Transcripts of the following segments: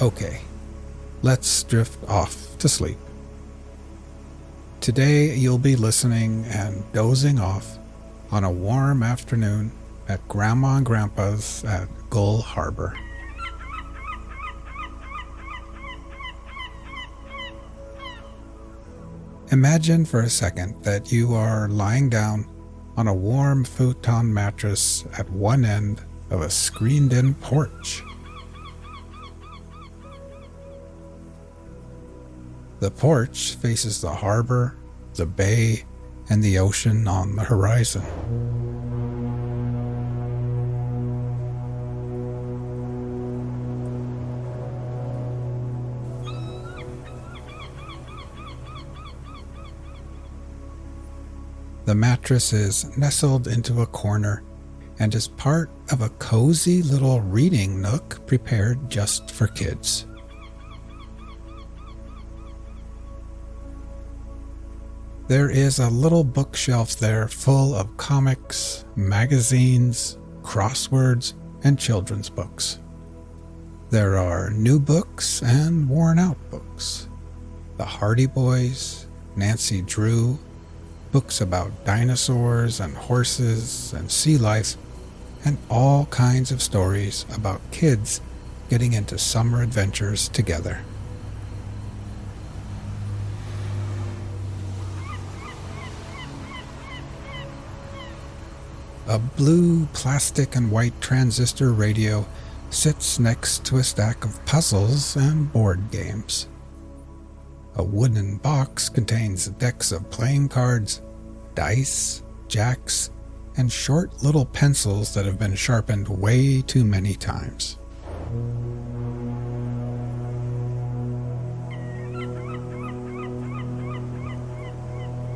Okay, let's drift off to sleep. Today you'll be listening and dozing off on a warm afternoon at Grandma and Grandpa's at Gull Harbor. Imagine for a second that you are lying down on a warm futon mattress at one end of a screened-in porch. The porch faces the harbor, the bay, and the ocean on the horizon. The mattress is nestled into a corner and is part of a cozy little reading nook prepared just for kids. There is a little bookshelf there full of comics, magazines, crosswords, and children's books. There are new books and worn-out books. The Hardy Boys, Nancy Drew, books about dinosaurs and horses and sea life, and all kinds of stories about kids getting into summer adventures together. A blue plastic and white transistor radio sits next to a stack of puzzles and board games. A wooden box contains decks of playing cards, dice, jacks, and short little pencils that have been sharpened way too many times.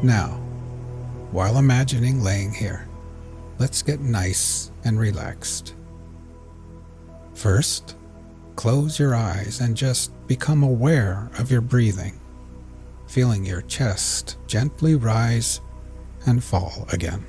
Now, while imagining laying here, let's get nice and relaxed. First, close your eyes and just become aware of your breathing, feeling your chest gently rise and fall again.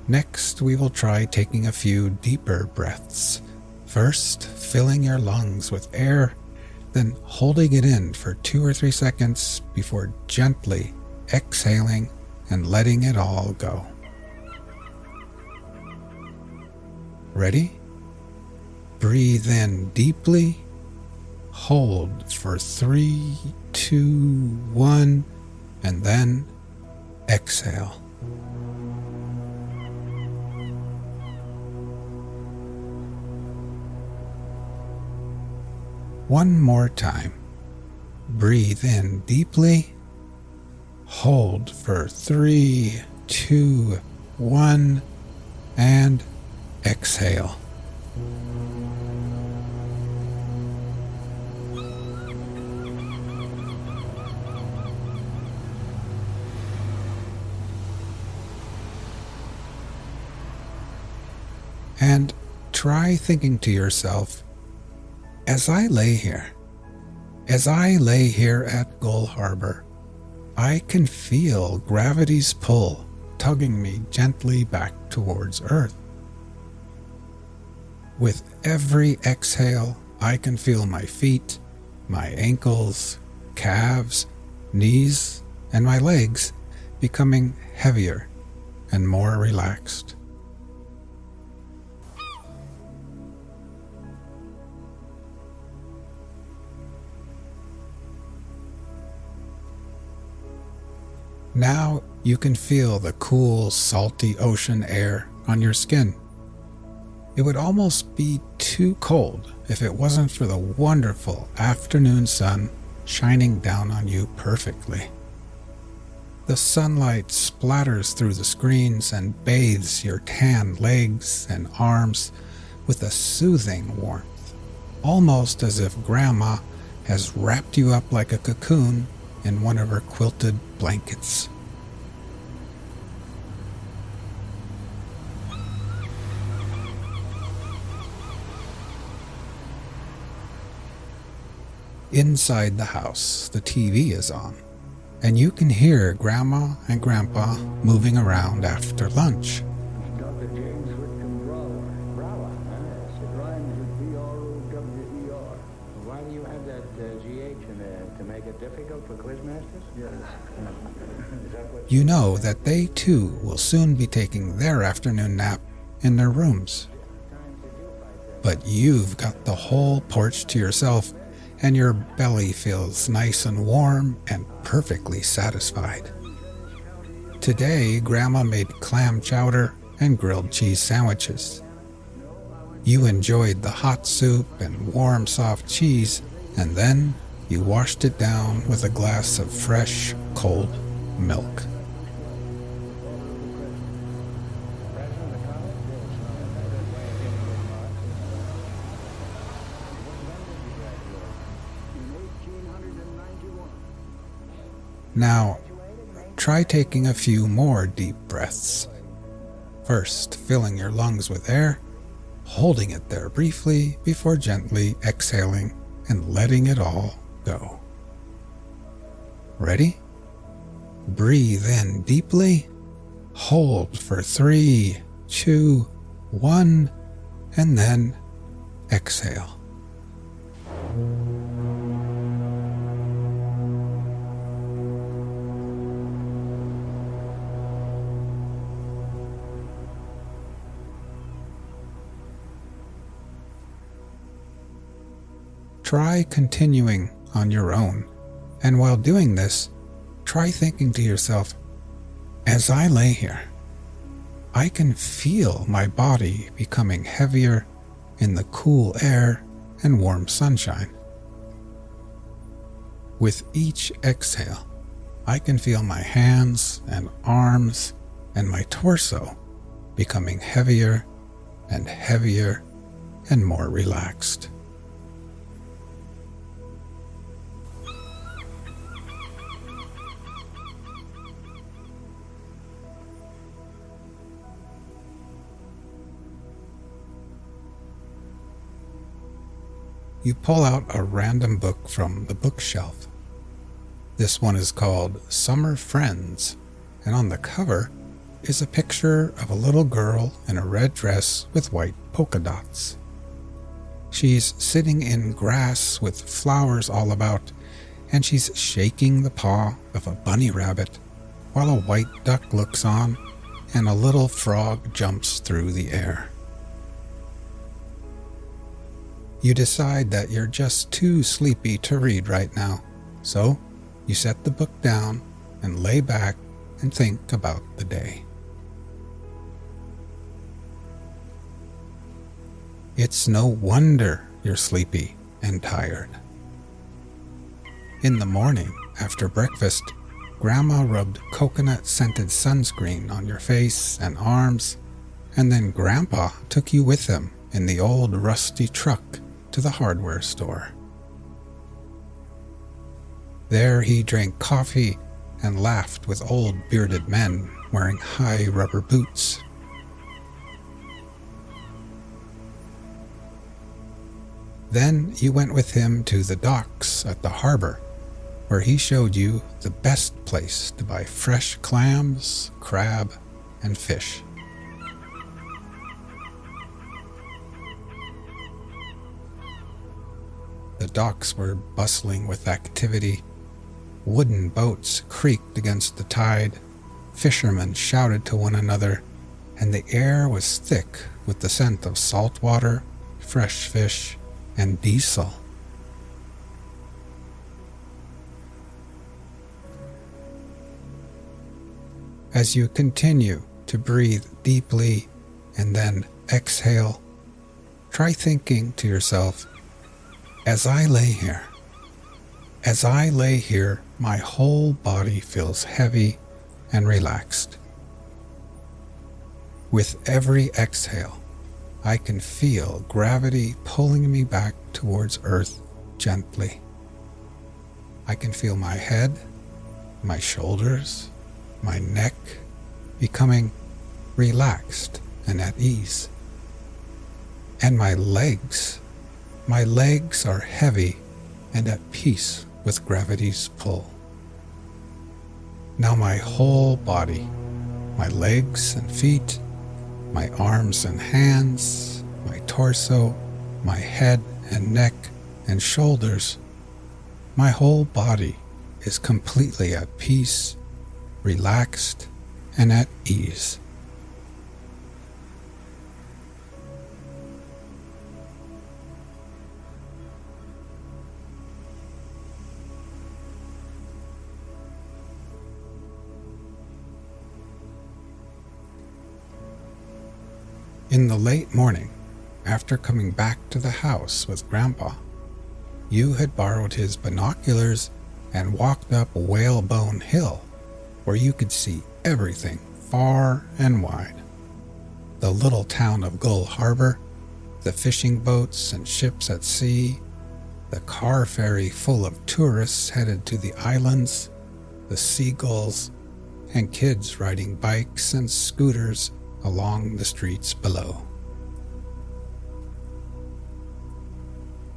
Next, we will try taking a few deeper breaths. First, filling your lungs with air, then holding it in for 2 or 3 seconds before gently exhaling and letting it all go. Ready? Breathe in deeply, hold for 3, 2, 1, and then exhale. One more time. Breathe in deeply, hold for 3, 2, 1, and exhale. And try thinking to yourself, as I lay here at Gull Harbor, I can feel gravity's pull tugging me gently back towards Earth. With every exhale, I can feel my feet, my ankles, calves, knees, and my legs becoming heavier and more relaxed. Now you can feel the cool, salty ocean air on your skin. It would almost be too cold if it wasn't for the wonderful afternoon sun shining down on you perfectly. The sunlight splatters through the screens and bathes your tanned legs and arms with a soothing warmth, almost as if Grandma has wrapped you up like a cocoon in one of her quilted blankets. Inside the house, the TV is on, and you can hear Grandma and Grandpa moving around after lunch. Dr. James Whitcomb Brawler. Brawler, huh? It rhymes with B-R-O-W-E-R. Why do you have that G-H in there? To make it difficult for quizmasters? Yes. Is that what You know that they too will soon be taking their afternoon nap in their rooms. But you've got the whole porch to yourself, and your belly feels nice and warm and perfectly satisfied. Today, Grandma made clam chowder and grilled cheese sandwiches. You enjoyed the hot soup and warm, soft cheese, and then you washed it down with a glass of fresh, cold milk. Now, try taking a few more deep breaths. First, filling your lungs with air, holding it there briefly before gently exhaling and letting it all go. Ready? Breathe in deeply, hold for 3, 2, 1, and then exhale. Try continuing on your own, and while doing this, try thinking to yourself, as I lay here, I can feel my body becoming heavier in the cool air and warm sunshine. With each exhale, I can feel my hands and arms and my torso becoming heavier and heavier and more relaxed. You pull out a random book from the bookshelf. This one is called Summer Friends, and on the cover is a picture of a little girl in a red dress with white polka dots. She's sitting in grass with flowers all about, and she's shaking the paw of a bunny rabbit while a white duck looks on and a little frog jumps through the air. You decide that you're just too sleepy to read right now, so you set the book down and lay back and think about the day. It's no wonder you're sleepy and tired. In the morning, after breakfast, Grandma rubbed coconut-scented sunscreen on your face and arms, and then Grandpa took you with him in the old rusty truck to the hardware store. There he drank coffee and laughed with old bearded men wearing high rubber boots. Then you went with him to the docks at the harbor, where he showed you the best place to buy fresh clams, crab, and fish. The docks were bustling with activity. Wooden boats creaked against the tide, fishermen shouted to one another, and the air was thick with the scent of salt water, fresh fish, and diesel. As you continue to breathe deeply and then exhale, try thinking to yourself, as I lay here, my whole body feels heavy and relaxed. With every exhale, I can feel gravity pulling me back towards Earth gently. I can feel my head, my shoulders, my neck becoming relaxed and at ease. And my legs are heavy and at peace with gravity's pull. Now my whole body, my legs and feet, my arms and hands, my torso, my head and neck and shoulders, my whole body is completely at peace, relaxed, and at ease. In the late morning, after coming back to the house with Grandpa, you had borrowed his binoculars and walked up Whalebone Hill, where you could see everything far and wide. The little town of Gull Harbor, the fishing boats and ships at sea, the car ferry full of tourists headed to the islands, the seagulls, and kids riding bikes and scooters along the streets below.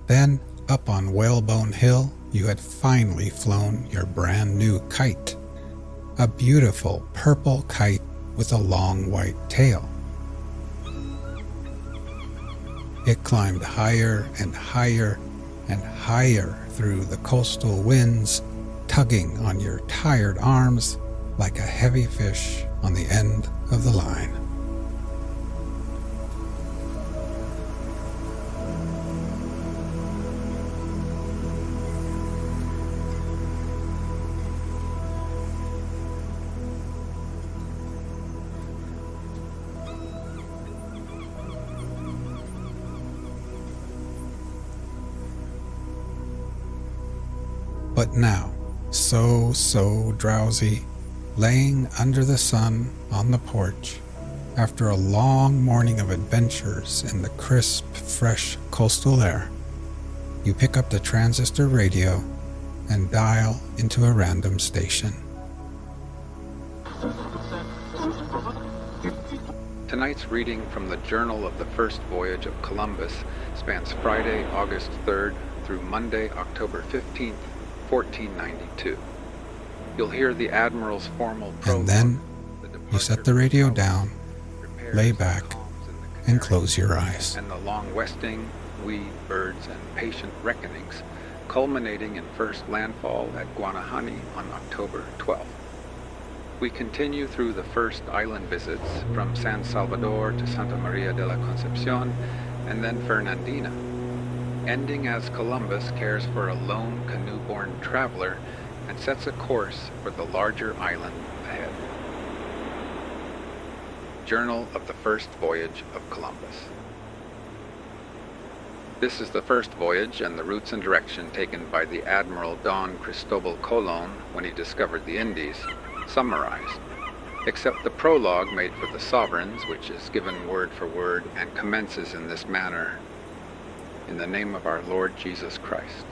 Then, up on Whalebone Hill, you had finally flown your brand new kite, a beautiful purple kite with a long white tail. It climbed higher and higher and higher through the coastal winds, tugging on your tired arms like a heavy fish on the end of the line. But now, so drowsy, laying under the sun on the porch, after a long morning of adventures in the crisp, fresh coastal air, you pick up the transistor radio and dial into a random station. Tonight's reading from the Journal of the First Voyage of Columbus spans Friday, August 3rd through Monday, October 15th, 1492. You'll hear the Admiral's formal prologue. And then you set the radio down, lay back, and close your eyes. And the long westing, weed, birds, and patient reckonings, culminating in first landfall at Guanahani on October 12th. We continue through the first island visits from San Salvador to Santa Maria de la Concepcion and then Fernandina, ending as Columbus cares for a lone canoe-borne traveler and sets a course for the larger island ahead. Journal of the First Voyage of Columbus. This is the first voyage and the routes and direction taken by the Admiral Don Cristobal Colon when he discovered the Indies, summarized, except the prologue made for the sovereigns, which is given word for word and commences in this manner: in the name of our Lord Jesus Christ.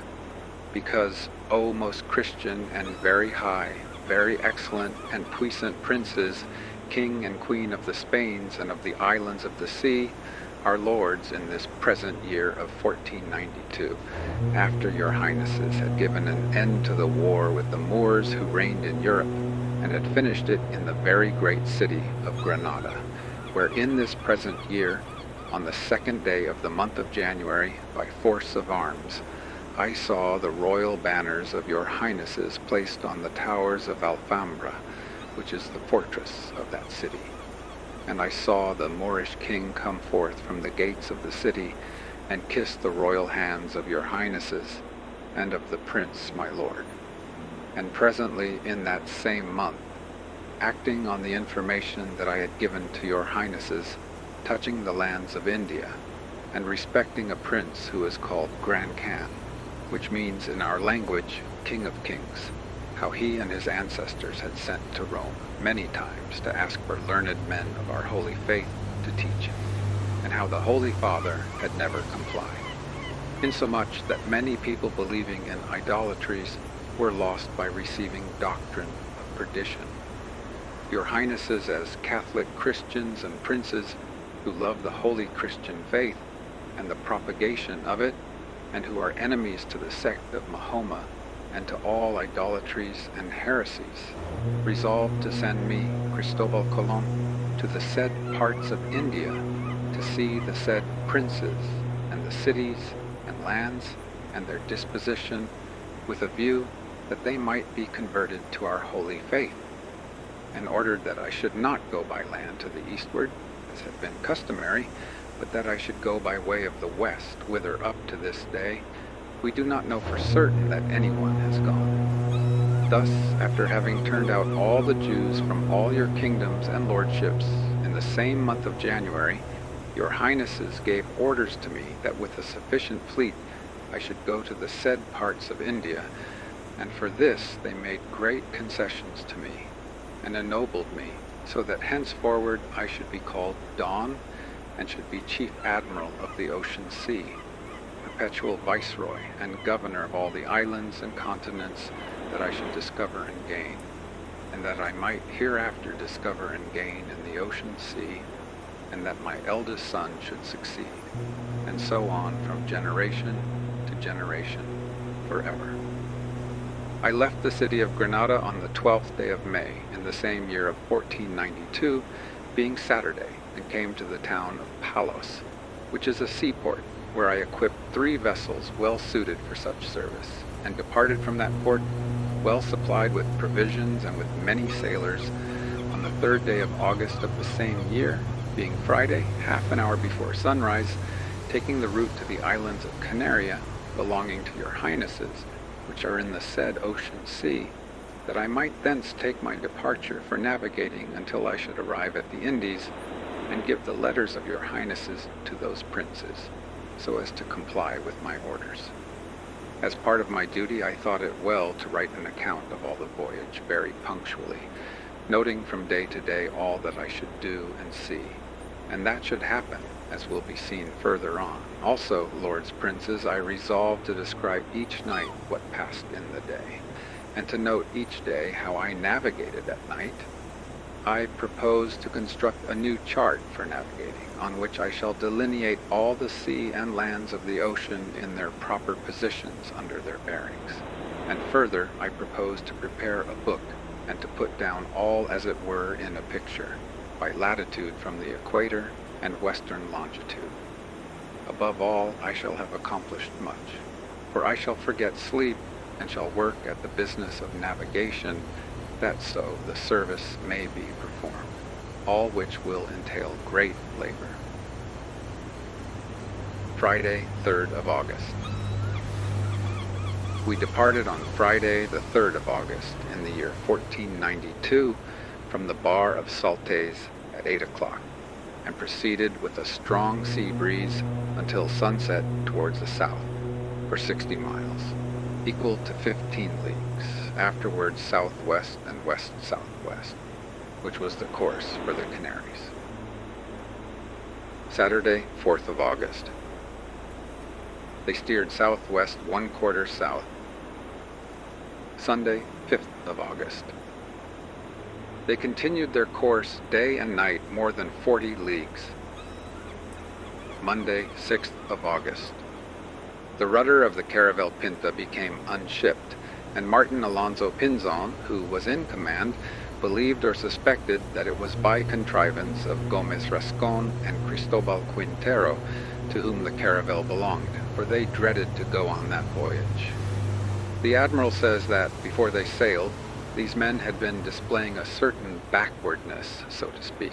Because, O most Christian and very high, very excellent and puissant princes, King and Queen of the Spains and of the islands of the sea, our lords in this present year of 1492, after your highnesses had given an end to the war with the Moors who reigned in Europe, and had finished it in the very great city of Granada, where in this present year, on the 2nd day of the month of January, by force of arms, I saw the royal banners of your highnesses placed on the towers of Alfambra, which is the fortress of that city. And I saw the Moorish king come forth from the gates of the city and kiss the royal hands of your highnesses and of the prince my lord. And presently in that same month, acting on the information that I had given to your highnesses touching the lands of India, and respecting a prince who is called Grand Khan, which means in our language, King of Kings, how he and his ancestors had sent to Rome many times to ask for learned men of our holy faith to teach him, and how the Holy Father had never complied, insomuch that many people believing in idolatries were lost by receiving doctrine of perdition. Your highnesses as Catholic Christians and princes who love the holy Christian faith and the propagation of it, and who are enemies to the sect of Mahoma and to all idolatries and heresies, resolved to send me, Cristobal Colon, to the said parts of India to see the said princes and the cities and lands and their disposition, with a view that they might be converted to our holy faith, and ordered that I should not go by land to the eastward, as had been customary, but that I should go by way of the west, whither up to this day we do not know for certain that anyone has gone. Thus, after having turned out all the Jews from all your kingdoms and lordships in the same month of January, your highnesses gave orders to me that with a sufficient fleet I should go to the said parts of India, and for this they made great concessions to me, and ennobled me, so that henceforward I should be called Don, and should be Chief Admiral of the Ocean Sea, perpetual Viceroy and Governor of all the islands and continents that I should discover and gain, and that I might hereafter discover and gain in the Ocean Sea, and that my eldest son should succeed, and so on from generation to generation forever. I left the city of Granada on the 12th day of May in the same year of 1492, being Saturday, and came to the town of Palos, which is a seaport, where I equipped 3 vessels well suited for such service, and departed from that port, well supplied with provisions and with many sailors, on the 3rd day of August of the same year, being Friday, half an hour before sunrise, taking the route to the islands of Canaria, belonging to your highnesses, which are in the said Ocean Sea, that I might thence take my departure for navigating until I should arrive at the Indies, and give the letters of your highnesses to those princes, so as to comply with my orders. As part of my duty, I thought it well to write an account of all the voyage very punctually, noting from day to day all that I should do and see, and that should happen, as will be seen further on. Also, lords princes, I resolved to describe each night what passed in the day, and to note each day how I navigated at night. I propose to construct a new chart for navigating, on which I shall delineate all the sea and lands of the ocean in their proper positions under their bearings. And further, I propose to prepare a book, and to put down all as it were in a picture, by latitude from the equator and western longitude. Above all, I shall have accomplished much, for I shall forget sleep, and shall work at the business of navigation, that so the service may be performed, all which will entail great labor. Friday, 3rd of August. We departed on Friday, the 3rd of August, in the year 1492, from the bar of Saltes at 8 o'clock, and proceeded with a strong sea breeze until sunset towards the south, for 60 miles, equal to 15 leagues, afterwards southwest and west-southwest, which was the course for the Canaries. Saturday, 4th of August. They steered southwest 1/4 south. Sunday, 5th of August. They continued their course day and night more than 40 leagues. Monday, 6th of August. The rudder of the Caravel Pinta became unshipped, and Martin Alonso Pinzon, who was in command, believed or suspected that it was by contrivance of Gomez Rascon and Cristobal Quintero, to whom the Caravel belonged, for they dreaded to go on that voyage. The admiral says that, before they sailed, these men had been displaying a certain backwardness, so to speak.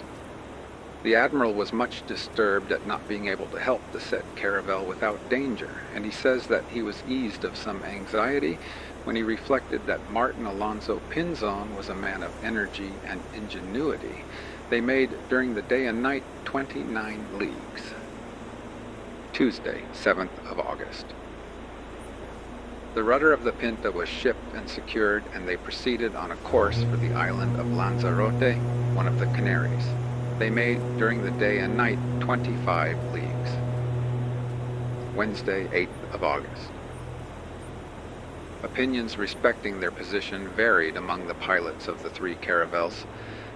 The admiral was much disturbed at not being able to help the said Caravel without danger, and he says that he was eased of some anxiety when he reflected that Martin Alonso Pinzon was a man of energy and ingenuity. They made, during the day and night, 29 leagues. Tuesday, 7th of August. The rudder of the Pinta was shipped and secured, and they proceeded on a course for the island of Lanzarote, one of the Canaries. They made, during the day and night, 25 leagues. Wednesday, 8th of August. Opinions respecting their position varied among the pilots of the 3 caravels,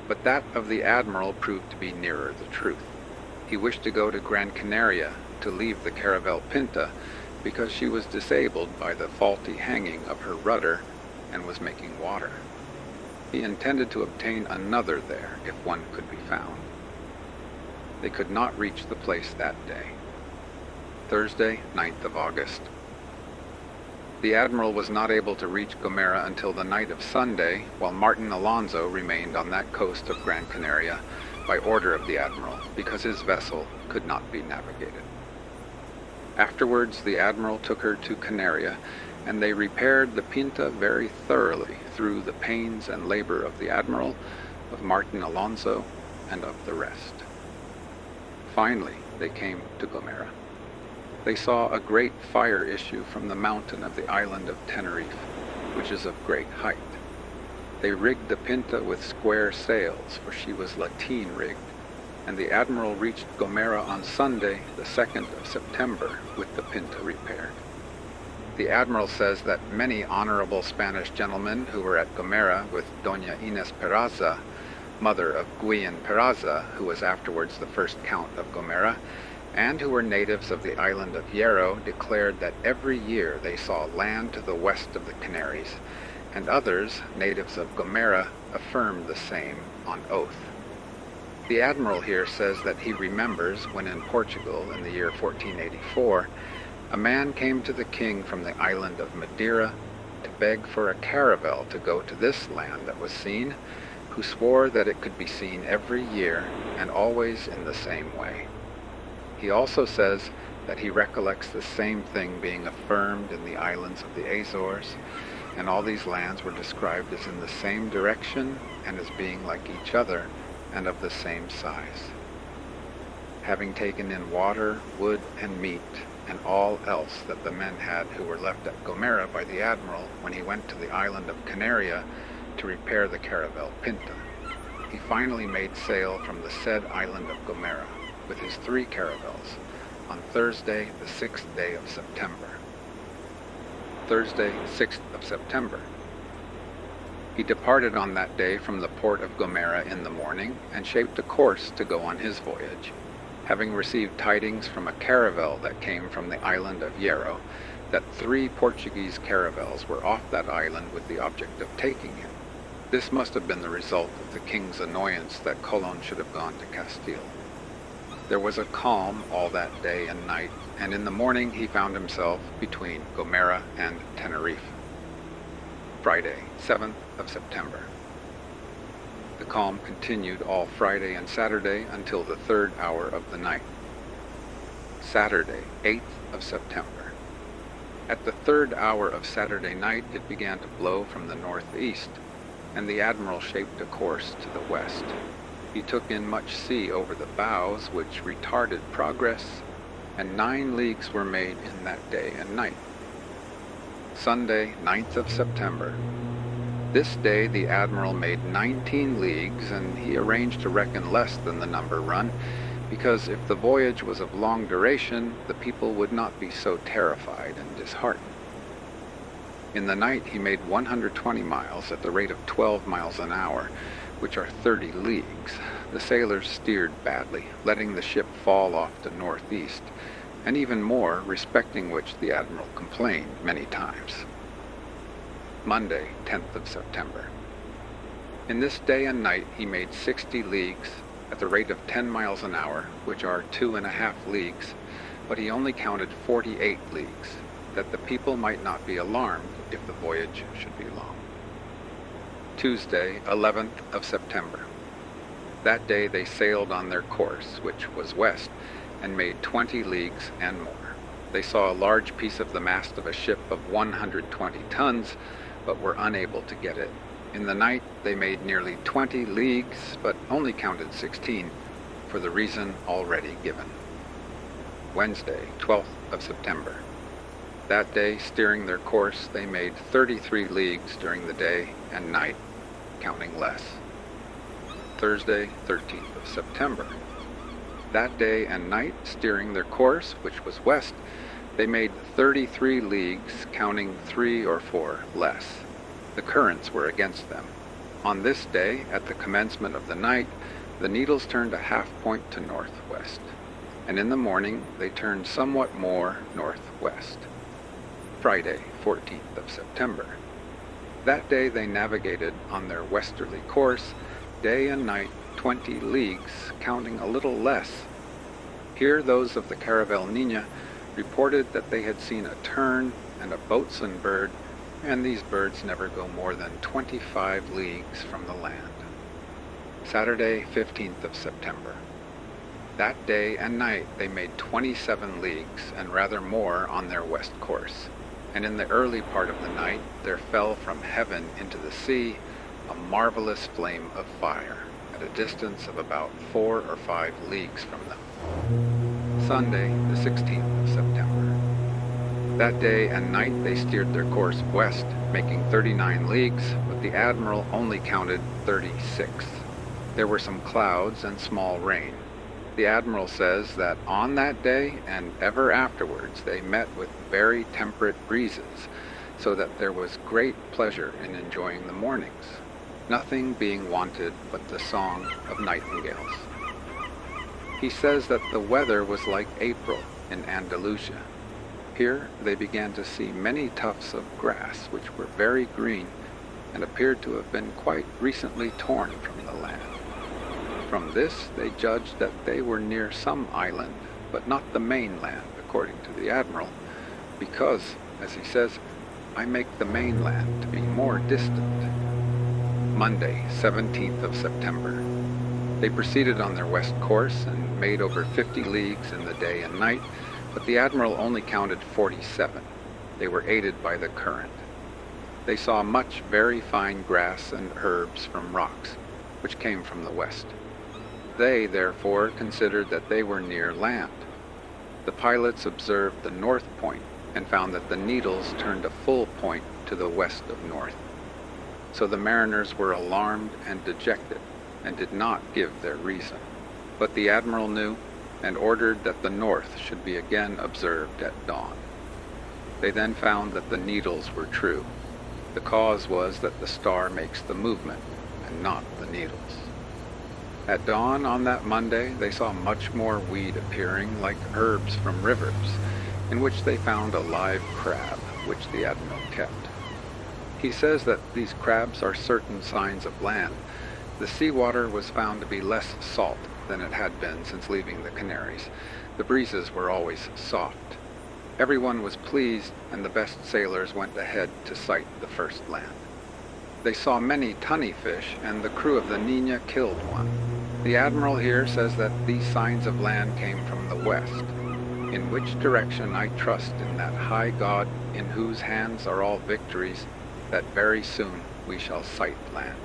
but that of the admiral proved to be nearer the truth. He wished to go to Gran Canaria, to leave the Caravel Pinta, because she was disabled by the faulty hanging of her rudder and was making water. He intended to obtain another there if one could be found. They could not reach the place that day. Thursday, 9th of August. The admiral was not able to reach Gomera until the night of Sunday, while Martin Alonso remained on that coast of Gran Canaria by order of the admiral, because his vessel could not be navigated. Afterwards, the admiral took her to Canaria, and they repaired the Pinta very thoroughly through the pains and labor of the admiral, of Martin Alonso, and of the rest. Finally, they came to Gomera. They saw a great fire issue from the mountain of the island of Tenerife, which is of great height. They rigged the Pinta with square sails, for she was lateen rigged, and the admiral reached Gomera on Sunday, the 2nd of September, with the Pinta repaired. The admiral says that many honorable Spanish gentlemen who were at Gomera with Doña Inés Peraza, mother of Guillén Peraza, who was afterwards the first count of Gomera, and who were natives of the island of Hierro, declared that every year they saw land to the west of the Canaries, and others, natives of Gomera, affirmed the same on oath. The admiral here says that he remembers when in Portugal in the year 1484, a man came to the king from the island of Madeira to beg for a caravel to go to this land that was seen, who swore that it could be seen every year and always in the same way. He also says that he recollects the same thing being affirmed in the islands of the Azores, and all these lands were described as in the same direction and as being like each other and of the same size. Having taken in water, wood, and meat, and all else that the men had who were left at Gomera by the admiral when he went to the island of Canaria to repair the caravel Pinta, he finally made sail from the said island of Gomera with his 3 caravels on Thursday, the 6th day of September. Thursday, 6th of September. He departed on that day from the port of Gomera in the morning and shaped a course to go on his voyage, having received tidings from a caravel that came from the island of Hierro that 3 Portuguese caravels were off that island with the object of taking him. This must have been the result of the king's annoyance that Colon should have gone to Castile. There was a calm all that day and night, and in the morning he found himself between Gomera and Tenerife. Friday, 7th of September. The calm continued all Friday and Saturday until the 3rd hour of the night. Saturday, 8th of September. At the 3rd hour of Saturday night it began to blow from the northeast, and the admiral shaped a course to the west. He took in much sea over the bows, which retarded progress, and 9 leagues were made in that day and night. Sunday, 9th of September. This day the admiral made 19 leagues, and he arranged to reckon less than the number run, because if the voyage was of long duration, the people would not be so terrified and disheartened. In the night he made 120 miles at the rate of 12 miles an hour, which are 30 leagues. The sailors steered badly, letting the ship fall off to northeast, and even more, respecting which the admiral complained many times. Monday, 10th of September. In this day and night he made 60 leagues at the rate of 10 miles an hour, which are 2.5 leagues, but he only counted 48 leagues, that the people might not be alarmed if the voyage should be long. Tuesday, 11th of September. That day they sailed on their course, which was west, and made 20 leagues and more. They saw a large piece of the mast of a ship of 120 tons, but were unable to get it. In the night they made nearly 20 leagues, but only counted 16, for the reason already given. Wednesday, 12th of September. That day, steering their course, they made 33 leagues during the day and night, counting less. Thursday, 13th of September. That day and night, steering their course, which was west, they made 33 leagues, counting 3 or 4 less. The currents were against them. On this day, at the commencement of the night, the needles turned a half point to northwest, and in the morning they turned somewhat more northwest. Friday, 14th of September. That day they navigated on their westerly course, day and night 20 leagues, counting a little less. Here those of the Caravel Niña reported that they had seen a tern and a boatswain bird, and these birds never go more than 25 leagues from the land. Saturday, 15th of September. That day and night they made 27 leagues and rather more on their west course, and in the early part of the night there fell from heaven into the sea a marvelous flame of fire at a distance of about 4 or 5 leagues from them. Sunday, the 16th of September. That day and night they steered their course west, making 39 leagues, but the admiral only counted 36. There were some clouds and small rain. The admiral says that on that day and ever afterwards they met with very temperate breezes, so that there was great pleasure in enjoying the mornings, nothing being wanted but the song of nightingales. He says that the weather was like April in Andalusia. Here they began to see many tufts of grass which were very green and appeared to have been quite recently torn from the land. From this they judged that they were near some island, but not the mainland, according to the admiral, because, as he says, I make the mainland to be more distant. Monday, 17th of September. They proceeded on their west course and made over 50 leagues in the day and night, but the admiral only counted 47. They were aided by the current. They saw much very fine grass and herbs from rocks, which came from the west. They, therefore, considered that they were near land. The pilots observed the north point and found that the needles turned a full point to the west of north. So the mariners were alarmed and dejected, and did not give their reason. But the admiral knew, and ordered that the north should be again observed at dawn. They then found that the needles were true. The cause was that the star makes the movement, and not the needles. At dawn on that Monday they saw much more weed appearing like herbs from rivers, in which they found a live crab, which the admiral kept. He says that these crabs are certain signs of land. The seawater was found to be less salt than it had been since leaving the Canaries. The breezes were always soft. Everyone was pleased, and the best sailors went ahead to sight the first land. They saw many tunny fish, and the crew of the Niña killed one. The admiral here says that these signs of land came from the west, in which direction I trust in that high God in whose hands are all victories, that very soon we shall sight land.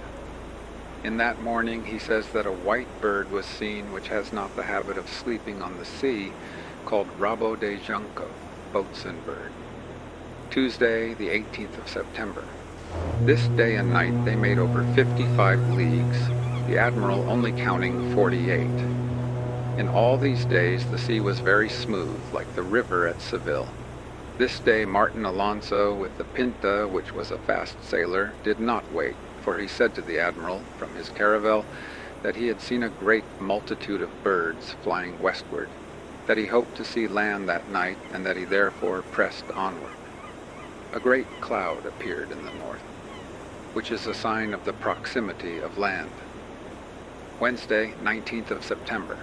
In that morning he says that a white bird was seen which has not the habit of sleeping on the sea, called rabo de junco, boatswain bird. Tuesday, the 18th of September. This day and night they made over 55 leagues, the admiral only counting 48. In all these days the sea was very smooth, like the river at Seville. This day Martin Alonso, with the Pinta, which was a fast sailor, did not wait, for he said to the admiral from his caravel that he had seen a great multitude of birds flying westward, that he hoped to see land that night, and that he therefore pressed onward. A great cloud appeared in the north, which is a sign of the proximity of land. Wednesday, 19th of September.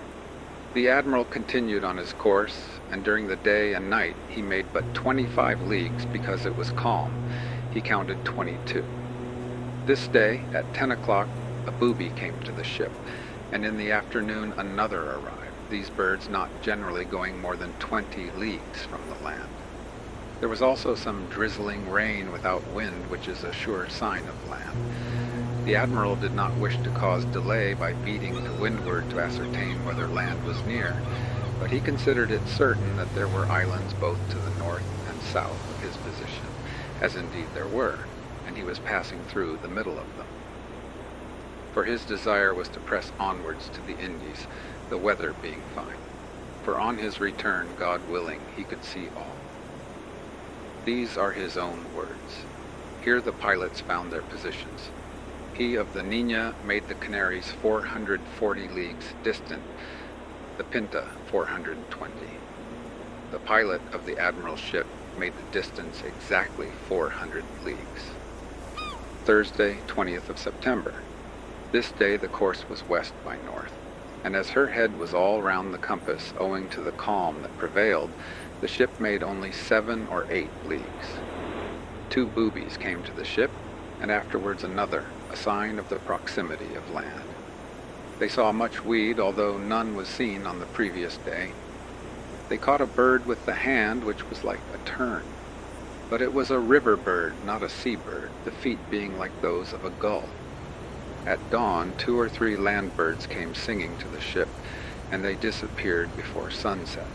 The admiral continued on his course, and during the day and night he made but 25 leagues because it was calm. He counted 22. This day, at 10 o'clock, a booby came to the ship, and in the afternoon another arrived, these birds not generally going more than 20 leagues from the land. There was also some drizzling rain without wind, which is a sure sign of land. The admiral did not wish to cause delay by beating to windward to ascertain whether land was near, but he considered it certain that there were islands both to the north and south of his position, as indeed there were, and he was passing through the middle of them. For his desire was to press onwards to the Indies, the weather being fine, for on his return, God willing, he could see all. These are his own words. Here the pilots found their positions. He of the Niña made the Canaries 440 leagues distant, the Pinta 420. The pilot of the admiral's ship made the distance exactly 400 leagues. Thursday, 20th of September. This day the course was west by north, and as her head was all round the compass owing to the calm that prevailed, the ship made only 7 or 8 leagues. 2 boobies came to the ship, and afterwards another, a sign of the proximity of land. They saw much weed, although none was seen on the previous day. They caught a bird with the hand which was like a tern, but it was a river bird, not a sea bird, the feet being like those of a gull. At dawn, 2 or 3 land birds came singing to the ship, and they disappeared before sunset.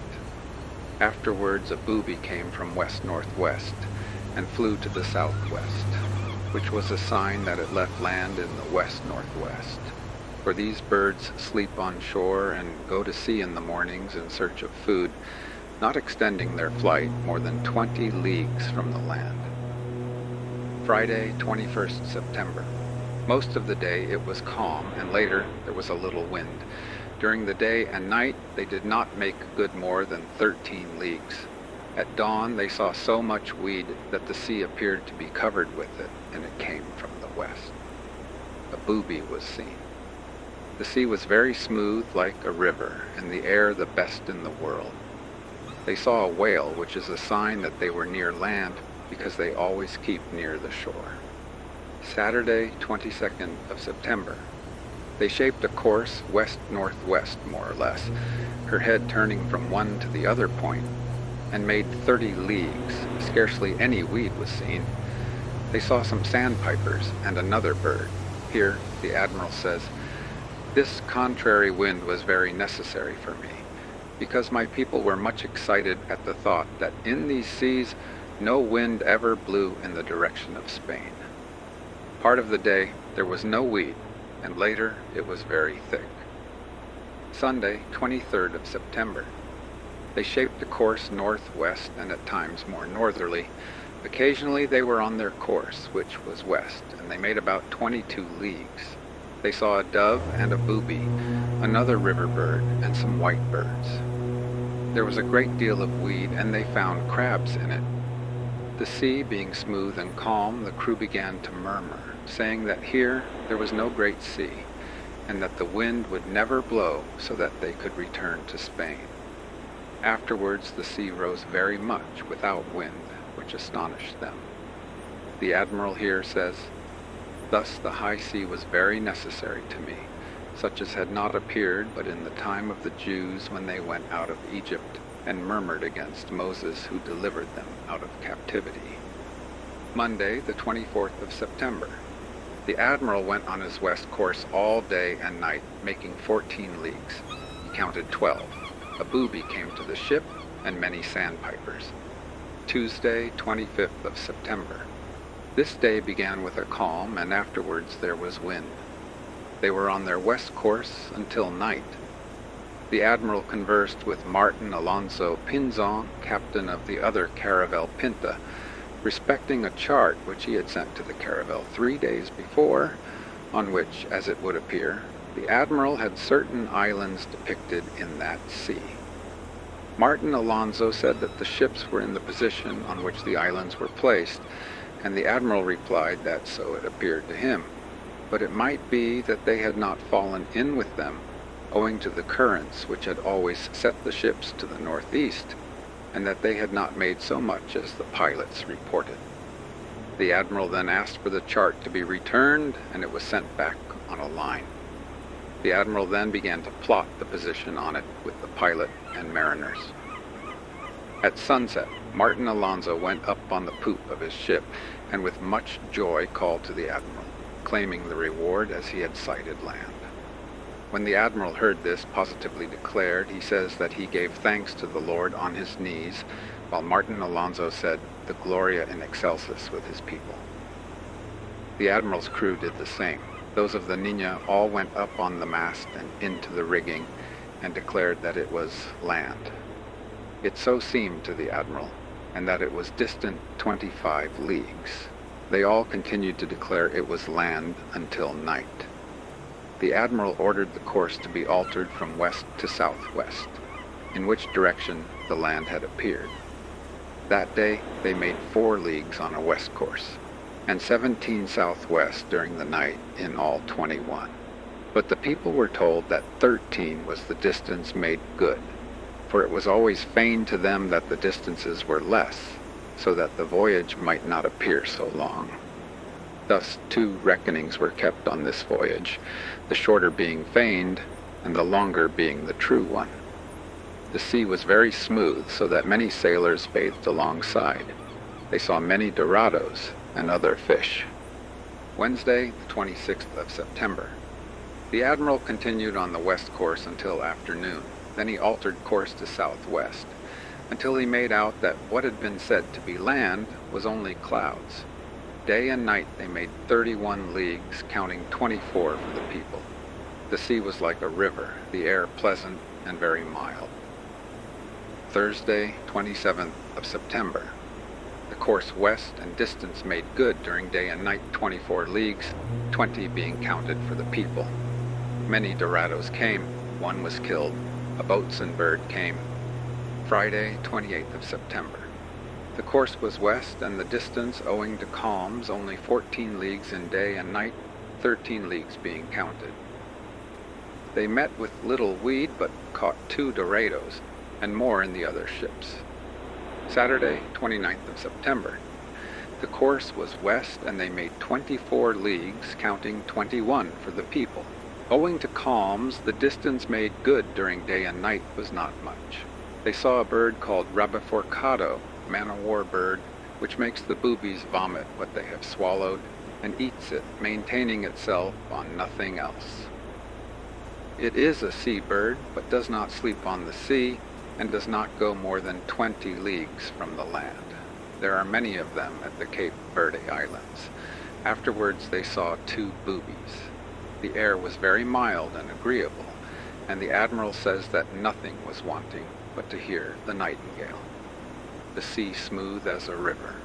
Afterwards a booby came from west-northwest and flew to the southwest, which was a sign that it left land in the west-northwest. For these birds sleep on shore and go to sea in the mornings in search of food, not extending their flight more than 20 leagues from the land. Friday, 21st September. Most of the day it was calm, and later there was a little wind. During the day and night they did not make good more than 13 leagues. At dawn they saw so much weed that the sea appeared to be covered with it, and it came from the west. A booby was seen. The sea was very smooth like a river, and the air the best in the world. They saw a whale, which is a sign that they were near land, because they always keep near the shore. Saturday, 22nd of September. They shaped a course west-northwest, more or less, her head turning from one to the other point, and made 30 leagues. Scarcely any weed was seen. They saw some sandpipers and another bird. Here, the admiral says, "This contrary wind was very necessary for me, because my people were much excited at the thought that in these seas no wind ever blew in the direction of Spain." Part of the day there was no weed, and later it was very thick. Sunday, 23rd of September. They shaped a course northwest and at times more northerly. Occasionally they were on their course, which was west, and they made about 22 leagues. They saw a dove and a booby, another river bird, and some white birds. There was a great deal of weed, and they found crabs in it. The sea being smooth and calm, the crew began to murmur, saying that here there was no great sea, and that the wind would never blow so that they could return to Spain. Afterwards the sea rose very much without wind, which astonished them. The admiral here says, "Thus the high sea was very necessary to me, such as had not appeared but in the time of the Jews when they went out of Egypt and murmured against Moses who delivered them out of captivity." Monday, the 24th of September. The admiral went on his west course all day and night, making 14 leagues. He counted 12. A booby came to the ship, and many sandpipers. Tuesday, 25th of September. This day began with a calm, and afterwards there was wind. They were on their west course until night. The admiral conversed with Martin Alonso Pinzon, captain of the other caravel Pinta, respecting a chart which he had sent to the caravel 3 days before, on which, as it would appear, the admiral had certain islands depicted in that sea. Martin Alonso said that the ships were in the position on which the islands were placed, and the admiral replied that so it appeared to him, but it might be that they had not fallen in with them, owing to the currents which had always set the ships to the northeast, and that they had not made so much as the pilots reported. The admiral then asked for the chart to be returned, and it was sent back on a line. The admiral then began to plot the position on it with the pilot and mariners. At sunset, Martin Alonso went up on the poop of his ship, and with much joy called to the admiral, claiming the reward as he had sighted land. When the admiral heard this positively declared, he says that he gave thanks to the Lord on his knees, while Martin Alonso said the Gloria in Excelsis with his people. The admiral's crew did the same. Those of the Niña all went up on the mast and into the rigging, and declared that it was land. It so seemed to the admiral, and that it was distant 25 leagues. They all continued to declare it was land until night. The admiral ordered the course to be altered from west to southwest. in which direction the land had appeared. That day they made 4 leagues on a west course, and 17 southwest during the night, in all 21. But the people were told that 13 was the distance made good, for it was always feigned to them that the distances were less, so that the voyage might not appear so long. Thus 2 reckonings were kept on this voyage, the shorter being feigned, and the longer being the true one. The sea was very smooth, so that many sailors bathed alongside. They saw many dorados and other fish. Wednesday, the 26th of September. The admiral continued on the west course until afternoon. Then he altered course to southwest, until he made out that what had been said to be land was only clouds. Day and night they made 31 leagues, counting 24 for the people. The sea was like a river, the air pleasant and very mild. Thursday, 27th of September. The course west and distance made good during day and night, 24 leagues, 20 being counted for the people. Many dorados came, 1 was killed, a boatswain bird came. Friday, 28th of September. The course was west, and the distance, owing to calms, only 14 leagues in day and night, 13 leagues being counted. They met with little weed, but caught 2 dorados, and more in the other ships. Saturday, 29th of September. The course was west, and they made 24 leagues, counting 21 for the people. Owing to calms, the distance made good during day and night was not much. They saw a bird called rabiforcado, man-o'-war bird, which makes the boobies vomit what they have swallowed, and eats it, maintaining itself on nothing else. It is a sea bird, but does not sleep on the sea, and does not go more than 20 leagues from the land. There are many of them at the Cape Verde Islands. Afterwards they saw 2 boobies. The air was very mild and agreeable, and the admiral says that nothing was wanting but to hear the nightingale. The sea smooth as a river.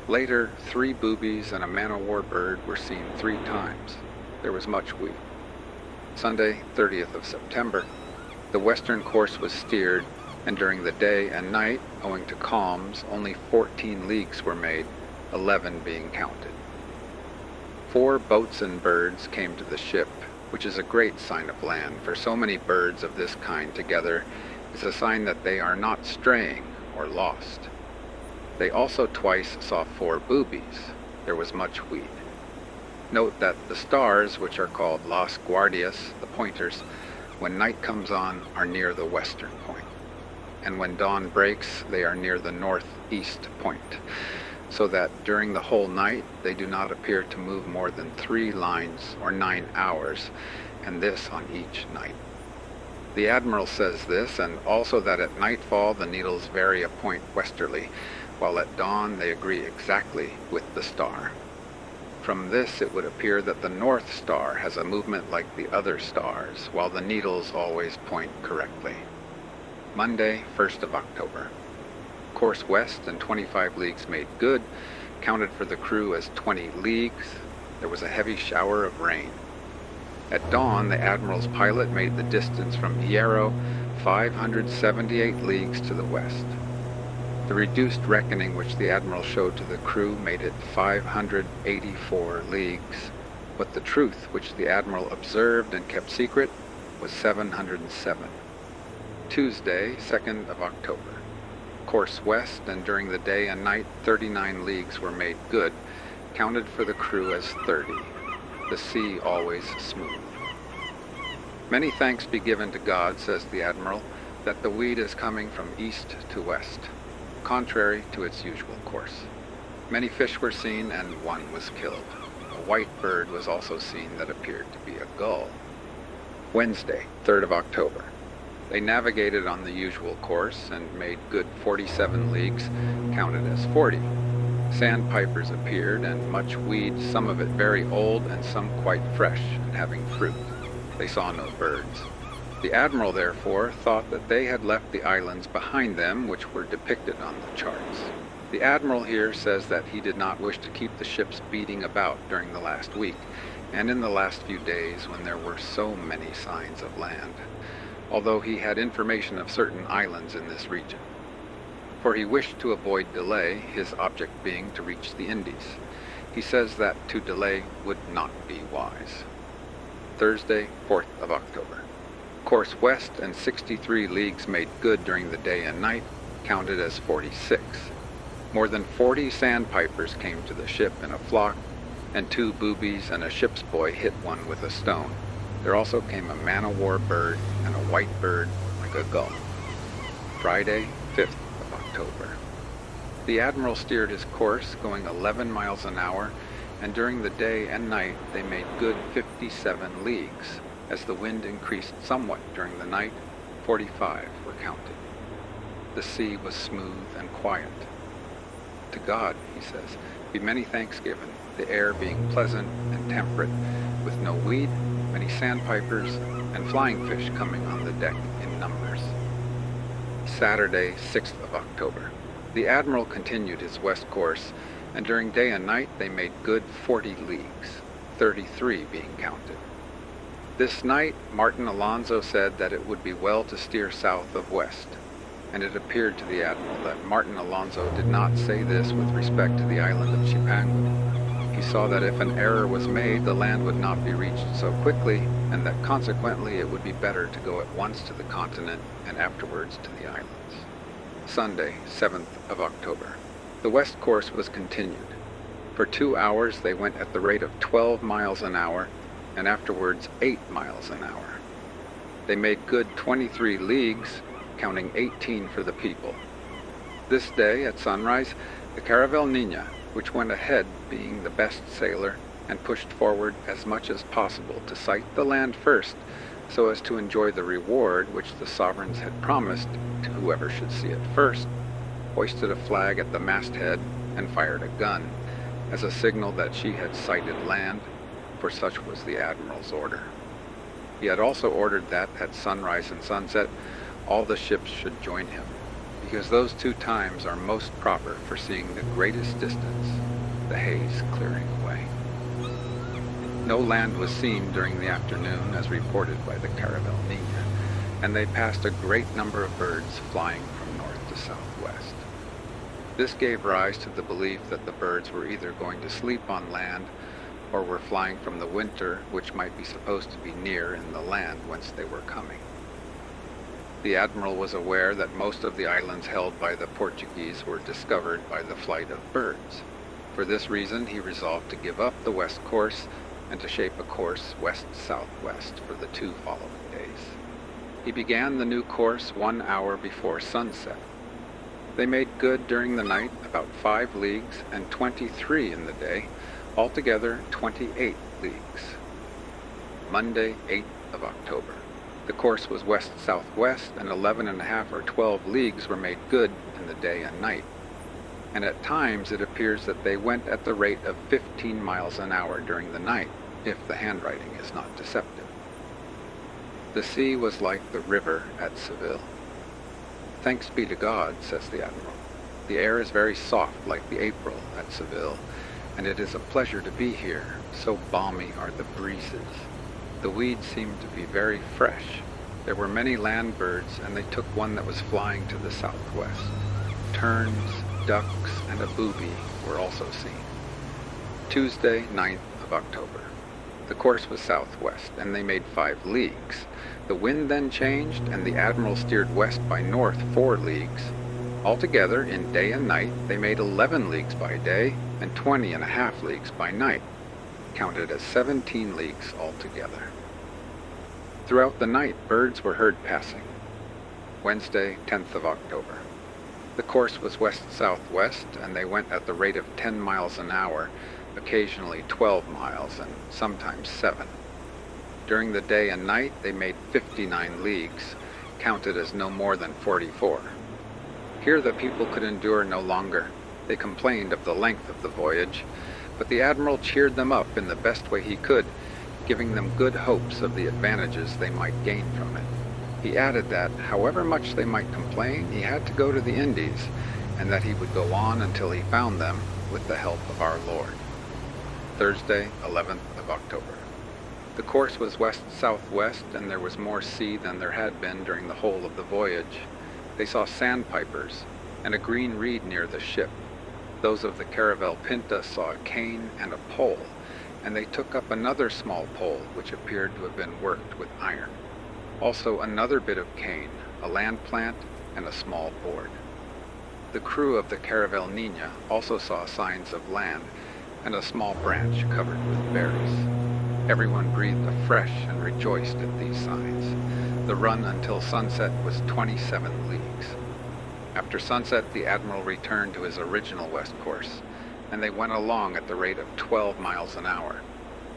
Later, 3 boobies and a man-o'-war bird were seen 3 times. There was much weed. Sunday, 30th of September. The western course was steered, and during the day and night, owing to calms, only 14 leagues were made, 11 being counted. 4 boatswain birds came to the ship, which is a great sign of land, for so many birds of this kind together is a sign that they are not straying or lost. They also twice saw 4 boobies. There was much weed. Note that the stars, which are called Las Guardias, the pointers, when night comes on, are near the western point, and when dawn breaks, they are near the northeast point, so that during the whole night they do not appear to move more than 3 lines or 9 hours, and this on each night. The admiral says this, and also that at nightfall the needles vary a point westerly, while at dawn they agree exactly with the star. From this it would appear that the North Star has a movement like the other stars, while the needles always point correctly. Monday, 1st of October. Course west and 25 leagues made good, counted for the crew as 20 leagues. There was a heavy shower of rain. At dawn, the admiral's pilot made the distance from Hierro 578 leagues to the west. The reduced reckoning which the admiral showed to the crew made it 584 leagues, but the truth which the admiral observed and kept secret was 707. Tuesday, 2nd of October. Course west, and during the day and night 39 leagues were made good, counted for the crew as 30. The sea always smooth. Many thanks be given to God, says the admiral, that the weed is coming from east to west, contrary to its usual course. Many fish were seen, and 1 was killed. A white bird was also seen that appeared to be a gull. Wednesday, 3rd of October. They navigated on the usual course and made good 47 leagues, counted as 40. Sandpipers appeared, and much weed, some of it very old and some quite fresh and having fruit. They saw no birds. The admiral, therefore, thought that they had left the islands behind them, which were depicted on the charts. The admiral here says that he did not wish to keep the ships beating about during the last week, and in the last few days when there were so many signs of land. although he had information of certain islands in this region. For he wished to avoid delay, his object being to reach the Indies. He says that to delay would not be wise. Thursday, 4th of October. Course west and 63 leagues made good during the day and night, counted as 46. More than 40 sandpipers came to the ship in a flock, and 2 boobies and a ship's boy hit one with a stone. There also came a man-o'-war bird and a white bird like a gull. Friday, 5th of October. The Admiral steered his course, going 11 miles an hour, and during the day and night they made good 57 leagues. As the wind increased somewhat during the night, 45 were counted. The sea was smooth and quiet. To God, he says, be many thanks given, the air being pleasant and temperate, with no weed, many sandpipers, and flying fish coming on the deck in numbers. Saturday, 6th of October. The Admiral continued his west course, and during day and night they made good 40 leagues, 33 being counted. This night, Martin Alonso said that it would be well to steer south of west, and it appeared to the Admiral that Martin Alonso did not say this with respect to the island of Chipangu. He saw that if an error was made, the land would not be reached so quickly, and that consequently it would be better to go at once to the continent and afterwards to the islands. Sunday, 7th of October. The west course was continued. For 2 hours they went at the rate of 12 miles an hour, and afterwards 8 miles an hour. They made good 23 leagues, counting 18 for the people. This day, at sunrise, the Caravel Niña, which went ahead being the best sailor, and pushed forward as much as possible to sight the land first, so as to enjoy the reward which the sovereigns had promised to whoever should see it first, hoisted a flag at the masthead and fired a gun, as a signal that she had sighted land, for such was the Admiral's order. He had also ordered that, at sunrise and sunset, all the ships should join him, because those 2 times are most proper for seeing the greatest distance, the haze clearing away. No land was seen during the afternoon, as reported by the Caravel Niña, and they passed a great number of birds flying from north to southwest. This gave rise to the belief that the birds were either going to sleep on land or were flying from the winter, which might be supposed to be near in the land whence they were coming. The Admiral was aware that most of the islands held by the Portuguese were discovered by the flight of birds. For this reason, he resolved to give up the west course and to shape a course west-southwest for the 2 following days. He began the new course 1 hour before sunset. They made good during the night about 5 leagues and 23 in the day, altogether 28 leagues. Monday, 8th of October. The course was west-southwest, and 11.5 or 12 leagues were made good in the day and night. And at times it appears that they went at the rate of 15 miles an hour during the night, if the handwriting is not deceptive. The sea was like the river at Seville. Thanks be to God, says the Admiral. The air is very soft like the April at Seville, and it is a pleasure to be here, so balmy are the breezes. The weeds seemed to be very fresh. There were many land birds, and they took one that was flying to the southwest. Terns, ducks, and a booby were also seen. Tuesday, 9th of October. The course was southwest, and they made 5 leagues. The wind then changed, and the Admiral steered west by north 4 leagues. Altogether, in day and night, they made 11 leagues by day and 20.5 leagues by night, counted as 17 leagues altogether. Throughout the night, birds were heard passing. Wednesday, 10th of October. The course was west-southwest, and they went at the rate of 10 miles an hour, occasionally 12 miles, and sometimes 7. During the day and night, they made 59 leagues, counted as no more than 44. Here the people could endure no longer. They complained of the length of the voyage, but the Admiral cheered them up in the best way he could, giving them good hopes of the advantages they might gain from it. He added that, however much they might complain, he had to go to the Indies, and that he would go on until he found them, with the help of our Lord. Thursday, 11th of October. The course was west-southwest, and there was more sea than there had been during the whole of the voyage. They saw sandpipers and a green reed near the ship. Those of the caravel Pinta saw a cane and a pole, and they took up another small pole which appeared to have been worked with iron. Also another bit of cane, a land plant, and a small board. The crew of the caravel Nina also saw signs of land and a small branch covered with berries. Everyone breathed afresh and rejoiced at these signs. The run until sunset was 27 leagues. After sunset, the admiral returned to his original west course, and they went along at the rate of 12 miles an hour.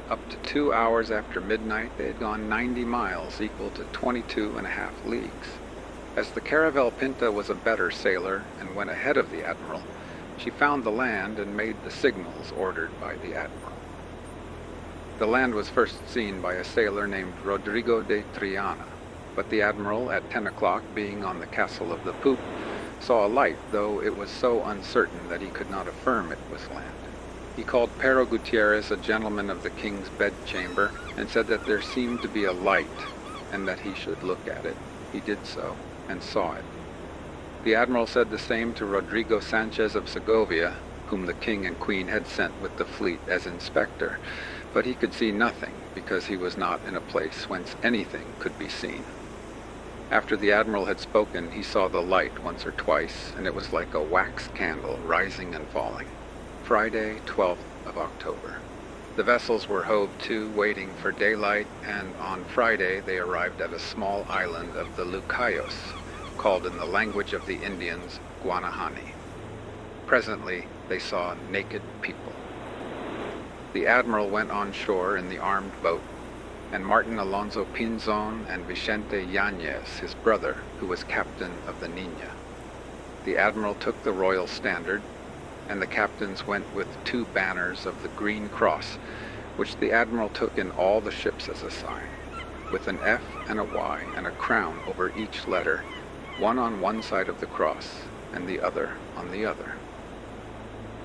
Up to 2 hours after midnight, they had gone 90 miles, equal to 22.5 leagues. As the caravel Pinta was a better sailor and went ahead of the admiral, she found the land and made the signals ordered by the admiral. The land was first seen by a sailor named Rodrigo de Triana, but the admiral, at 10 o'clock, being on the castle of the poop, saw a light, though it was so uncertain that he could not affirm it was land. He called Pero Gutierrez, a gentleman of the king's bedchamber, and said that there seemed to be a light, and that he should look at it. He did so, and saw it. The admiral said the same to Rodrigo Sanchez of Segovia, whom the king and queen had sent with the fleet as inspector, but he could see nothing, because he was not in a place whence anything could be seen. After the admiral had spoken, he saw the light once or twice, and it was like a wax candle rising and falling. Friday, 12th of October. The vessels were hove to, waiting for daylight, and on Friday they arrived at a small island of the Lucayos, called in the language of the Indians Guanahani. Presently they saw naked people. The admiral went on shore in the armed boat, and Martin Alonso Pinzon and Vicente Yanez, his brother, who was captain of the Nina. The admiral took the royal standard, and the captains went with 2 banners of the Green Cross, which the admiral took in all the ships as a sign, with an F and a Y and a crown over each letter, one on one side of the cross and the other on the other.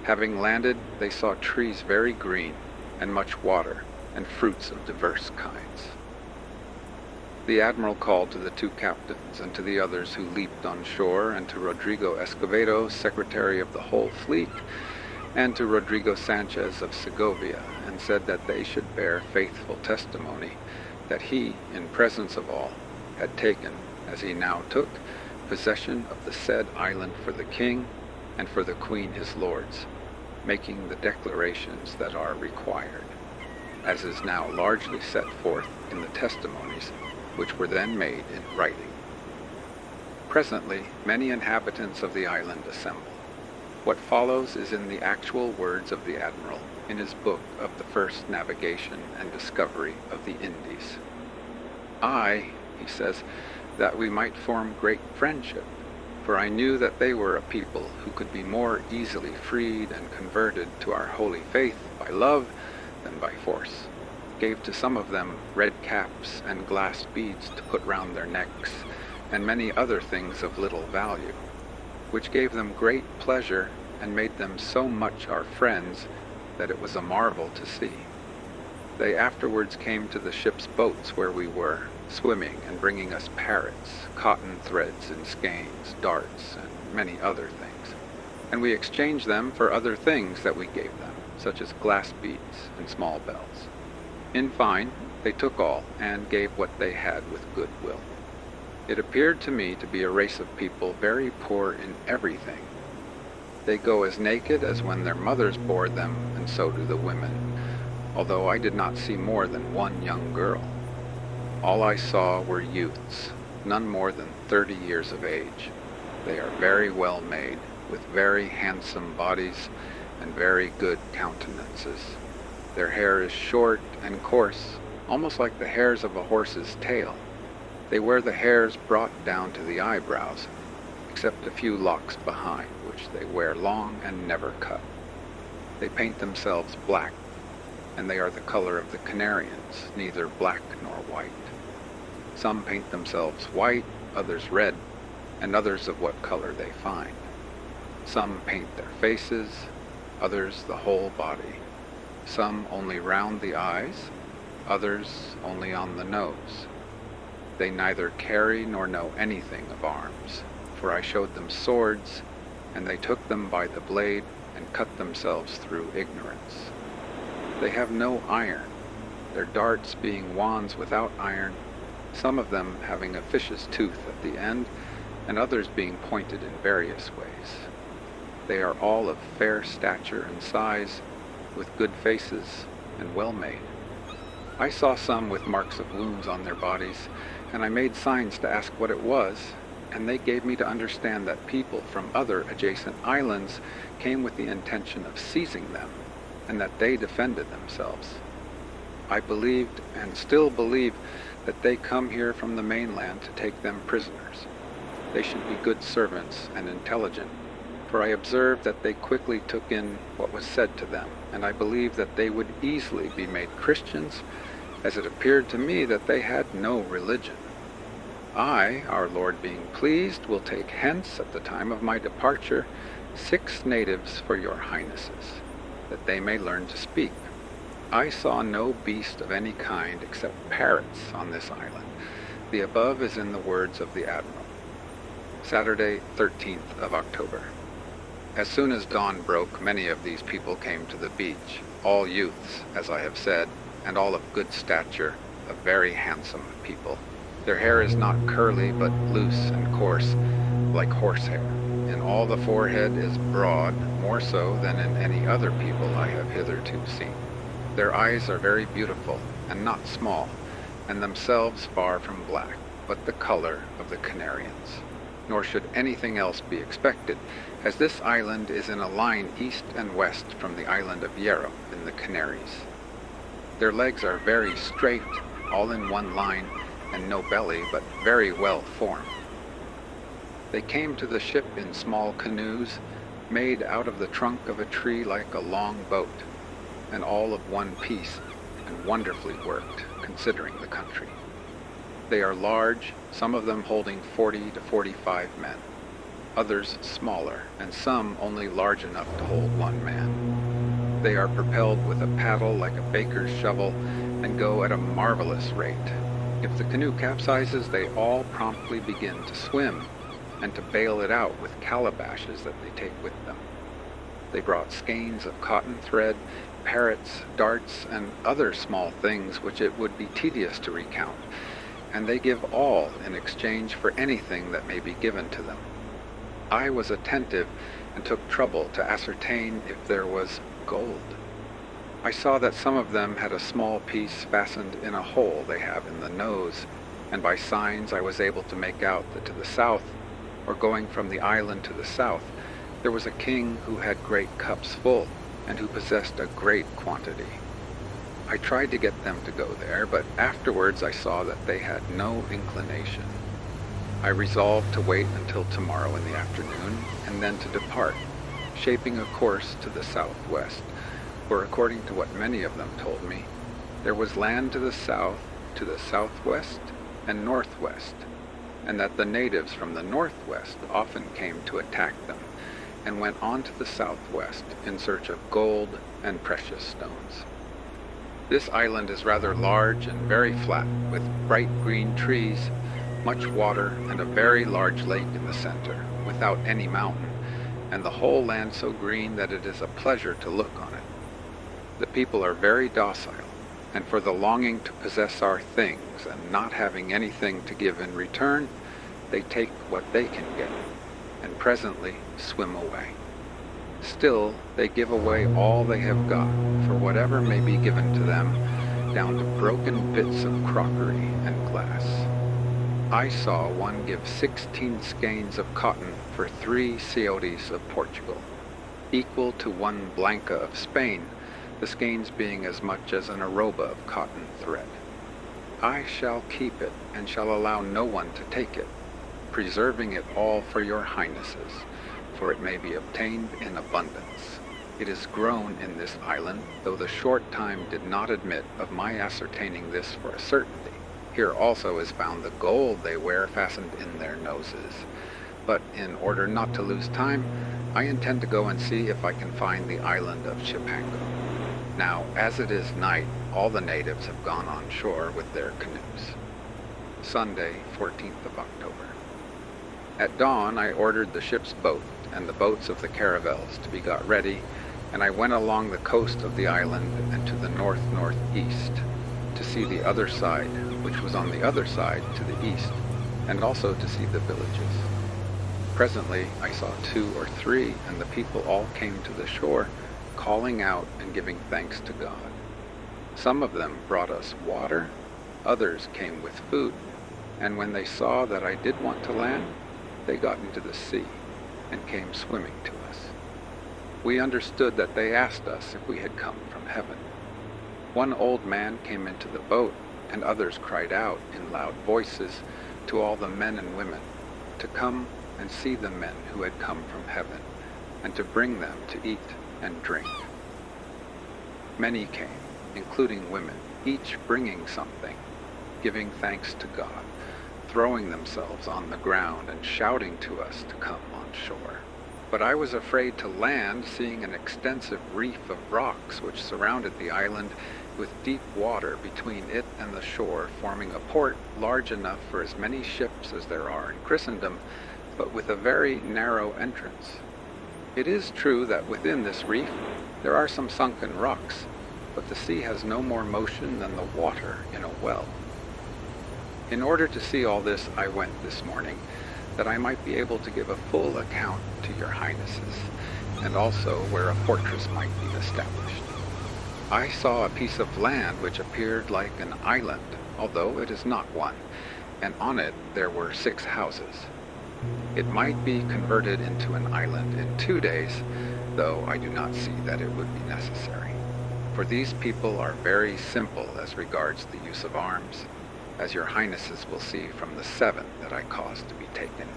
Having landed, they saw trees very green, and much water, and fruits of diverse kinds. The admiral called to the 2 captains and to the others who leaped on shore, and to Rodrigo Escobedo, secretary of the whole fleet, and to Rodrigo Sanchez of Segovia, and said that they should bear faithful testimony that he, in presence of all, had taken, as he now took, possession of the said island for the king and for the queen his lords, making the declarations that are required, as is now largely set forth in the testimonies which were then made in writing. Presently, many inhabitants of the island assembled. What follows is in the actual words of the admiral in his book of the first navigation and discovery of the Indies. I, he says, that we might form great friendship, for I knew that they were a people who could be more easily freed and converted to our holy faith by love than by force. Gave to some of them red caps and glass beads to put round their necks, and many other things of little value, which gave them great pleasure and made them so much our friends that it was a marvel to see. They afterwards came to the ship's boats where we were, swimming and bringing us parrots, cotton threads and skeins, darts, and many other things. And we exchanged them for other things that we gave them, such as glass beads and small bells. In fine, they took all and gave what they had with good will. It appeared to me to be a race of people very poor in everything. They go as naked as when their mothers bore them, and so do the women, although I did not see more than one young girl. All I saw were youths, none more than 30 years of age. They are very well made, with very handsome bodies and very good countenances. Their hair is short and coarse, almost like the hairs of a horse's tail. They wear the hairs brought down to the eyebrows, except a few locks behind, which they wear long and never cut. They paint themselves black, and they are the color of the Canarians, neither black nor white. Some paint themselves white, others red, and others of what color they find. Some paint their faces, others the whole body. Some only round the eyes, others only on the nose. They neither carry nor know anything of arms, for I showed them swords, and they took them by the blade and cut themselves through ignorance. They have no iron, their darts being wands without iron, some of them having a fish's tooth at the end, and others being pointed in various ways. They are all of fair stature and size, with good faces and well made. I saw some with marks of wounds on their bodies, and I made signs to ask what it was, and they gave me to understand that people from other adjacent islands came with the intention of seizing them, and that they defended themselves. I believed, and still believe, that they come here from the mainland to take them prisoners. They should be good servants and intelligent, for I observed that they quickly took in what was said to them, and I believe that they would easily be made Christians, as it appeared to me that they had no religion. I, our Lord being pleased, will take hence at the time of my departure 6 natives for your highnesses, that they may learn to speak. I saw no beast of any kind except parrots on this island. The above is in the words of the Admiral. Saturday, 13th of October. As soon as dawn broke, many of these people came to the beach, all youths, as I have said, and all of good stature, a very handsome people. Their hair is not curly, but loose and coarse, like horsehair, and all the forehead is broad, more so than in any other people I have hitherto seen. Their eyes are very beautiful, and not small, and themselves far from black, but the color of the Canarians. Nor should anything else be expected, as this island is in a line east and west from the island of Hierro in the Canaries. Their legs are very straight, all in one line, and no belly, but very well formed. They came to the ship in small canoes, made out of the trunk of a tree like a long boat, and all of one piece, and wonderfully worked, considering the country. They are large, some of them holding 40 to 45 men, others smaller, and some only large enough to hold 1 man. They are propelled with a paddle like a baker's shovel, and go at a marvelous rate. If the canoe capsizes, they all promptly begin to swim, and to bail it out with calabashes that they take with them. They brought skeins of cotton thread, parrots, darts, and other small things which it would be tedious to recount, and they give all in exchange for anything that may be given to them. I was attentive and took trouble to ascertain if there was gold. I saw that some of them had a small piece fastened in a hole they have in the nose, and by signs I was able to make out that to the south, or going from the island to the south, there was a king who had great cups full, and who possessed a great quantity. I tried to get them to go there, but afterwards I saw that they had no inclination. I resolved to wait until tomorrow in the afternoon, and then to depart, shaping a course to the southwest, for according to what many of them told me, there was land to the south, to the southwest, and northwest, and that the natives from the northwest often came to attack them, and went on to the southwest in search of gold and precious stones. This island is rather large and very flat, with bright green trees, much water, and a very large lake in the center, without any mountain, and the whole land so green that it is a pleasure to look on it. The people are very docile, and for the longing to possess our things and not having anything to give in return, they take what they can get, and presently swim away. Still, they give away all they have got, for whatever may be given to them, down to broken bits of crockery and glass. I saw one give 16 skeins of cotton for 3 ciotes of Portugal, equal to 1 blanca of Spain, the skeins being as much as an arroba of cotton thread. I shall keep it, and shall allow no one to take it, preserving it all for your highnesses, for it may be obtained in abundance. It is grown in this island, though the short time did not admit of my ascertaining this for a certainty. Here also is found the gold they wear fastened in their noses. But in order not to lose time, I intend to go and see if I can find the island of Chipango. Now, as it is night, all the natives have gone on shore with their canoes. Sunday, 14th of October. At dawn, I ordered the ship's boat and the boats of the caravels to be got ready, and I went along the coast of the island and to the north-northeast to see the other side, which was on the other side to the east, and also to see the villages. Presently, I saw 2 or 3, and the people all came to the shore, calling out and giving thanks to God. Some of them brought us water, others came with food, and when they saw that I did want to land, they got into the sea and came swimming to us. We understood that they asked us if we had come from heaven. One old man came into the boat, and others cried out in loud voices to all the men and women to come and see the men who had come from heaven, and to bring them to eat and drink. Many came, including women, each bringing something, giving thanks to God, throwing themselves on the ground and shouting to us to come on shore. But I was afraid to land, seeing an extensive reef of rocks which surrounded the island, with deep water between it and the shore, forming a port large enough for as many ships as there are in Christendom, but with a very narrow entrance. It is true that within this reef there are some sunken rocks, but the sea has no more motion than the water in a well. In order to see all this, I went this morning, that I might be able to give a full account to your highnesses, and also where a fortress might be established. I saw a piece of land which appeared like an island, although it is not one, and on it there were 6 houses. It might be converted into an island in 2 days, though I do not see that it would be necessary. For these people are very simple as regards the use of arms, as your highnesses will see from the 7 that I caused to be taken,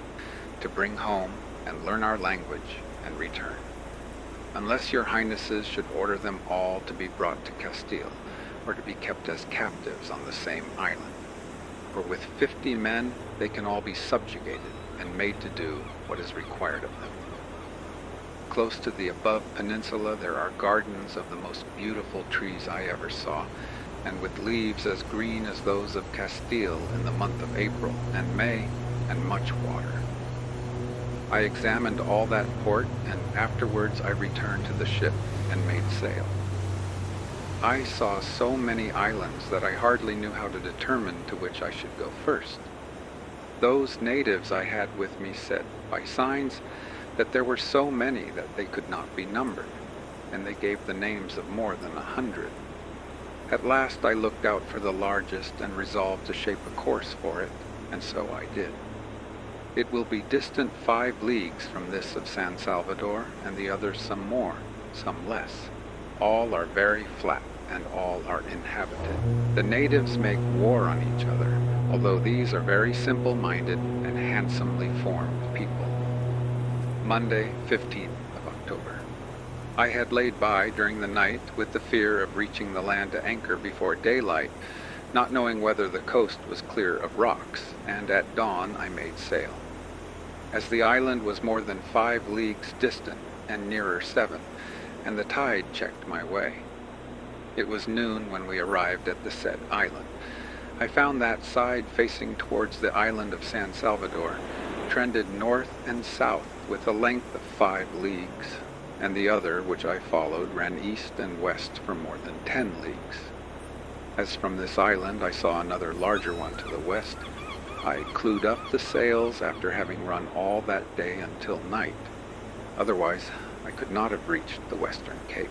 to bring home and learn our language and return. Unless your highnesses should order them all to be brought to Castile, or to be kept as captives on the same island. For with 50 men they can all be subjugated and made to do what is required of them. Close to the above peninsula there are gardens of the most beautiful trees I ever saw, and with leaves as green as those of Castile in the month of April and May, and much water. I examined all that port, and afterwards I returned to the ship and made sail. I saw so many islands that I hardly knew how to determine to which I should go first. Those natives I had with me said, by signs, that there were so many that they could not be numbered, and they gave the names of more than 100. At last I looked out for the largest and resolved to shape a course for it, and so I did. It will be distant 5 leagues from this of San Salvador, and the others some more, some less. All are very flat, and all are inhabited. The natives make war on each other, although these are very simple-minded and handsomely formed people. Monday, 15th of October. I had laid by during the night with the fear of reaching the land to anchor before daylight, not knowing whether the coast was clear of rocks, and at dawn I made sail. As the island was more than 5 leagues distant and nearer 7, and the tide checked my way. It was noon when we arrived at the said island. I found that side facing towards the island of San Salvador trended north and south with a length of 5 leagues, and the other, which I followed, ran east and west for more than 10 leagues. As from this island I saw another larger one to the west, I clewed up the sails after having run all that day until night. Otherwise, I could not have reached the western cape.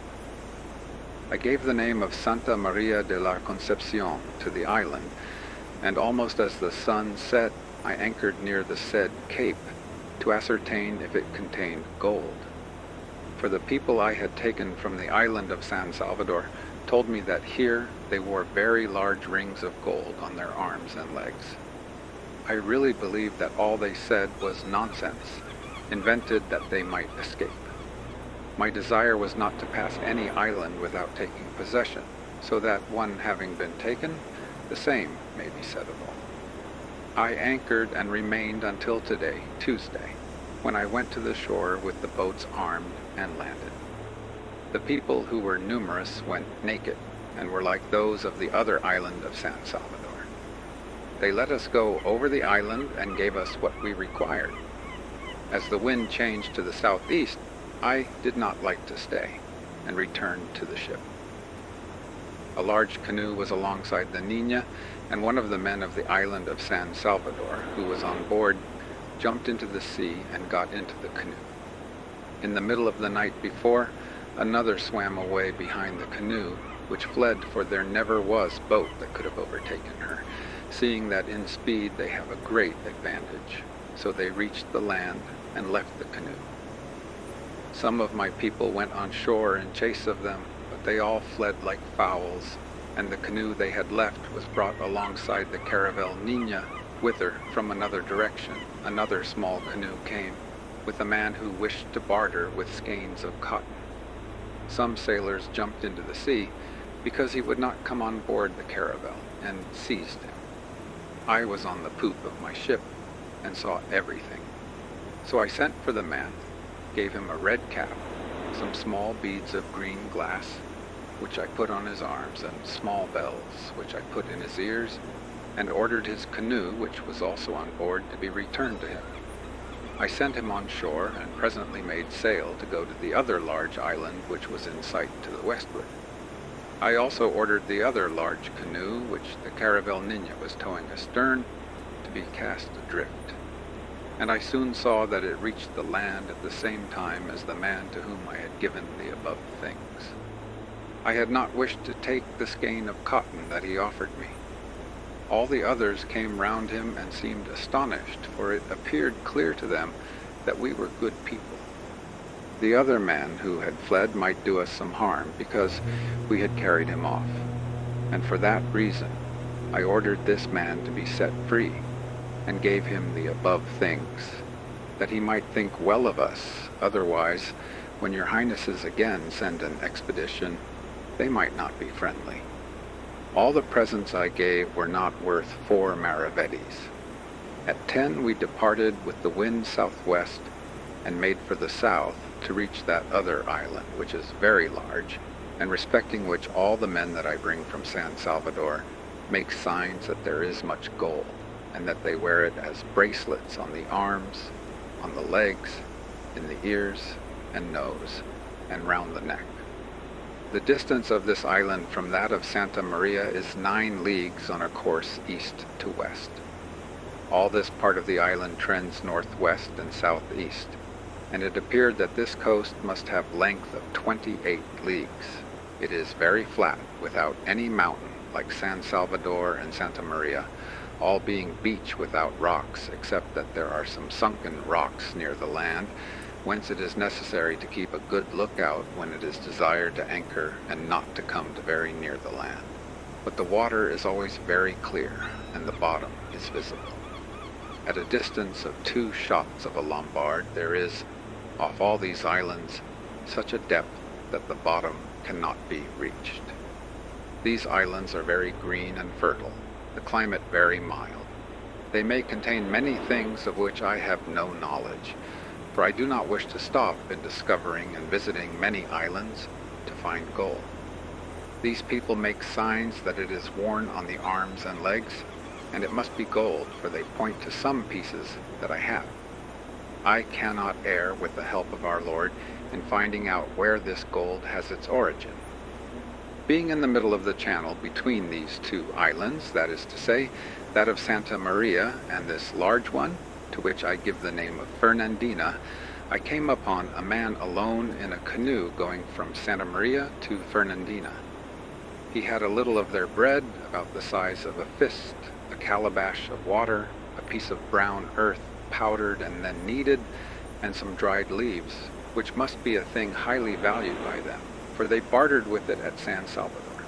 I gave the name of Santa Maria de la Concepcion to the island, and almost as the sun set, I anchored near the said cape to ascertain if it contained gold. For the people I had taken from the island of San Salvador told me that here they wore very large rings of gold on their arms and legs. I really believed that all they said was nonsense, invented that they might escape. My desire was not to pass any island without taking possession, so that one having been taken, the same may be said of all. I anchored and remained until today, Tuesday, when I went to the shore with the boats armed and landed. The people, who were numerous, went naked, and were like those of the other island of San Salvador. They let us go over the island and gave us what we required. As the wind changed to the southeast, I did not like to stay, and returned to the ship. A large canoe was alongside the Niña, and one of the men of the island of San Salvador, who was on board, jumped into the sea and got into the canoe. In the middle of the night before, another swam away behind the canoe, which fled, for there never was boat that could have overtaken her, seeing that in speed they have a great advantage. So they reached the land and left the canoe. Some of my people went on shore in chase of them, but they all fled like fowls, and the canoe they had left was brought alongside the caravel Niña. With her, from another direction, another small canoe came, with a man who wished to barter with skeins of cotton. Some sailors jumped into the sea, because he would not come on board the caravel, and seized him. I was on the poop of my ship, and saw everything. So I sent for the man, gave him a red cap, some small beads of green glass, which I put on his arms, and small bells, which I put in his ears, and ordered his canoe, which was also on board, to be returned to him. I sent him on shore, and presently made sail to go to the other large island which was in sight to the westward. I also ordered the other large canoe, which the caravel Niña was towing astern, to be cast adrift. And I soon saw that it reached the land at the same time as the man to whom I had given the above things. I had not wished to take the skein of cotton that he offered me. All the others came round him and seemed astonished, for it appeared clear to them that we were good people. The other man who had fled might do us some harm, because we had carried him off, and for that reason I ordered this man to be set free, and gave him the above things, that he might think well of us. Otherwise, when your highnesses again send an expedition, they might not be friendly. All the presents I gave were not worth 4 maravedis. At 10 we departed with the wind southwest, and made for the south to reach that other island, which is very large, and respecting which all the men that I bring from San Salvador make signs that there is much gold, and that they wear it as bracelets on the arms, on the legs, in the ears and nose, and round the neck. The distance of this island from that of Santa Maria is 9 leagues on a course east to west. All this part of the island trends northwest and southeast, and it appeared that this coast must have length of 28 leagues. It is very flat, without any mountain, like San Salvador and Santa Maria, all being beach without rocks, except that there are some sunken rocks near the land, whence it is necessary to keep a good lookout when it is desired to anchor and not to come to very near the land. But the water is always very clear, and the bottom is visible. At a distance of 2 shots of a lombard, there is, off all these islands, such a depth that the bottom cannot be reached. These islands are very green and fertile, the climate very mild. They may contain many things of which I have no knowledge, for I do not wish to stop in discovering and visiting many islands to find gold. These people make signs that it is worn on the arms and legs, and it must be gold, for they point to some pieces that I have. I cannot err, with the help of our Lord, in finding out where this gold has its origin. Being in the middle of the channel between these 2 islands, that is to say, that of Santa Maria and this large one, to which I give the name of Fernandina, I came upon a man alone in a canoe going from Santa Maria to Fernandina. He had a little of their bread, about the size of a fist, a calabash of water, a piece of brown earth powdered and then kneaded, and some dried leaves, which must be a thing highly valued by them, for they bartered with it at San Salvador.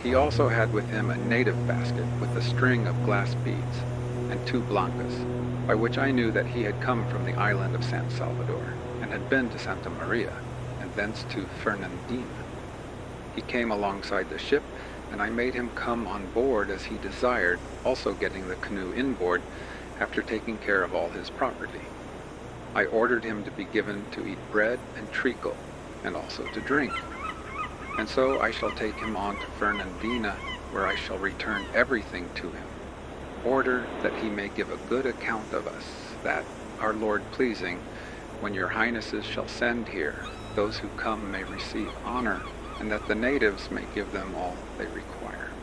He also had with him a native basket with a string of glass beads, and 2 blancas, by which I knew that he had come from the island of San Salvador, and had been to Santa Maria, and thence to Fernandina. He came alongside the ship, and I made him come on board as he desired, also getting the canoe inboard, after taking care of all his property. I ordered him to be given to eat bread and treacle, and also to drink. And so I shall take him on to Fernandina, where I shall return everything to him. Order that he may give a good account of us, that, our Lord pleasing, when your highnesses shall send here, those who come may receive honor, and that the natives may give them all they require.